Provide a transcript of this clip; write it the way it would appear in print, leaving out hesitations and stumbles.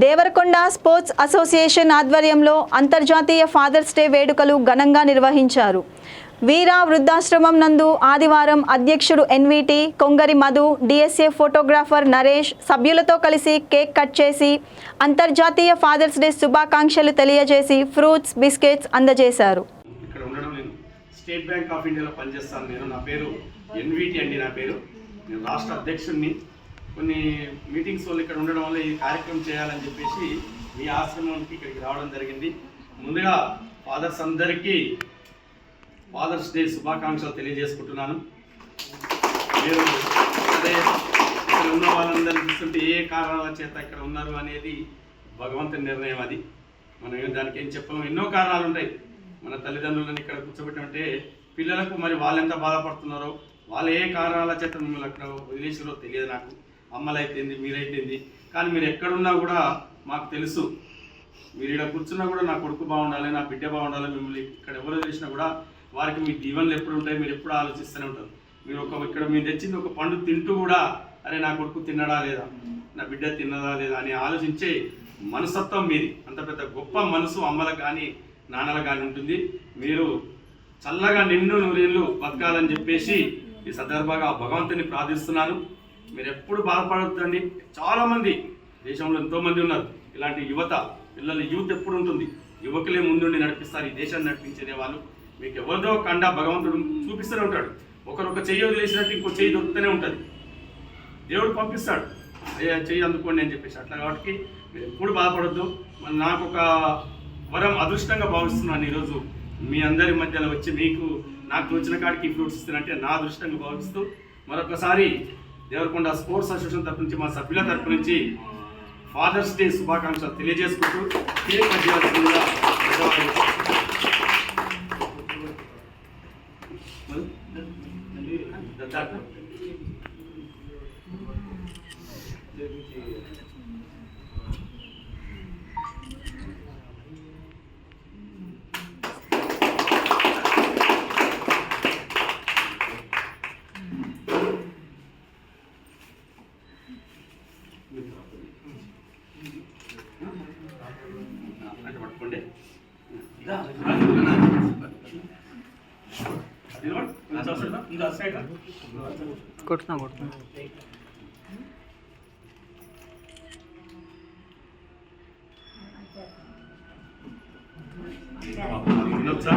Devarakonda sports association ఆధ్వర్యంలో అంతర్జాతీయ fathers day వేడుకలు ఘనంగా నిర్వహించారు. వీరా వృద్ధాశ్రమం నందు ఆదివారం అధ్యక్షుడు ఎన్విటి కొంగరి మధు, డిఎస్ఏ ఫోటోగ్రాఫర్ నరేష్ సభ్యులతో కలిసి కేక్ కట్ చేసి అంతర్జాతీయ ఫాదర్స్ డే శుభాకాంక్షలు తెలియజేసి ఫ్రూట్స్, బిస్కెట్స్ అందజేశారు. ఇక్కడ ఉండడం నేను స్టేట్ బ్యాంక్ ఆఫ్ ఇండియాలో పనిచేస్తాను. నా పేరు ఎన్విటి అండి. నా పేరు నేను రాష్ట్ర అధ్యక్షుడిని. కొన్ని మీటింగ్స్ వల్ల ఇక్కడ ఉండడం వల్ల ఈ కార్యక్రమం చేయాలని చెప్పేసి మీ ఆశ్రమానికి ఇక్కడికి రావడం జరిగింది. ముందుగా ఫాదర్స్ అందరికీ ఫాదర్స్ డే శుభాకాంక్షలు తెలియజేసుకుంటున్నాను. మీరు అదే ఇక్కడ ఉన్న వాళ్ళందరినీ చూస్తుంటే ఏ కారణాల చేత ఇక్కడ ఉన్నారు అనేది భగవంతుని నిర్ణయం. అది మనం దానికి ఏం చెప్పలేము. ఎన్నో కారణాలు ఉంటాయి. మన తల్లిదండ్రులను ఇక్కడ కూర్చోబెట్టమంటే పిల్లలకు మరి వాళ్ళు ఎంత బాధపడుతున్నారో, వాళ్ళు ఏ కారణాల చేత మిమ్మల్ని అక్కడ వదిలేసారో తెలియదు నాకు. అమ్మలైతేంది, మీరైతేంది, కానీ మీరు ఎక్కడున్నా కూడా మాకు తెలుసు. మీరు ఇక్కడ కూర్చున్నా కూడా నా కొడుకు బాగుండాలి, నా బిడ్డ బాగుండాలి, మిమ్మల్ని ఇక్కడ ఎవరు తెలిసినా కూడా వారికి మీ దీవెనలు ఎప్పుడు ఉంటాయి, మీరు ఎప్పుడు ఆలోచిస్తూనే ఉంటారు. మీరు ఇక్కడ మీరు తెచ్చింది ఒక పండు తింటూ కూడా అరే నా కొడుకు తిన్నడా లేదా, నా బిడ్డ తిన్నదా లేదా అని ఆలోచించే మనస్తత్వం మీది. అంత పెద్ద గొప్ప మనసు అమ్మలకు కానీ నాన్నలకు కానీ ఉంటుంది. మీరు చల్లగా నిండు నూరేళ్ళు బతకాలని చెప్పేసి ఈ సందర్భంగా భగవంతుని ప్రార్థిస్తున్నాను. మీరు ఎప్పుడు బాధపడద్దండి. చాలామంది దేశంలో ఎంతోమంది ఉన్నారు ఇలాంటి యువత, పిల్లల యూత్ ఎప్పుడు ఉంటుంది. యువకులే ముందుండి నడిపిస్తారు ఈ దేశాన్ని నడిపించే వాళ్ళు. మీకు ఎవరిదో కండా భగవంతుడు చూపిస్తూనే ఉంటాడు. ఒకరొక చెయ్యి వదిలేసినట్టు ఇంకో చెయ్యి దొరుకుతూనే ఉంటుంది. దేవుడు పంపిస్తాడు, చెయ్యి అందుకోండి అని చెప్పేసి. అట్లా కాబట్టి మీరు ఎప్పుడు బాధపడద్దు. నాకు ఒక వరం అదృష్టంగా భావిస్తున్నాను ఈరోజు మీ అందరి మధ్యలో వచ్చి మీకు నాకు తోచిన కాడికి ఫ్రూట్స్ ఇస్తున్నట్టే నా అదృష్టంగా భావిస్తూ మరొకసారి దేవరకొండ స్పోర్ట్స్ అసోసియేషన్ తరఫు నుంచి, మా సభ్యుల తరఫు నుంచి ఫాదర్స్ డే శుభాకాంక్షలు తెలియజేసుకుంటూ కేక్ కట్ చేయాల్సిందిగా అంటే పట్టుకోండి. కొడుతున్నా తినొచ్చా?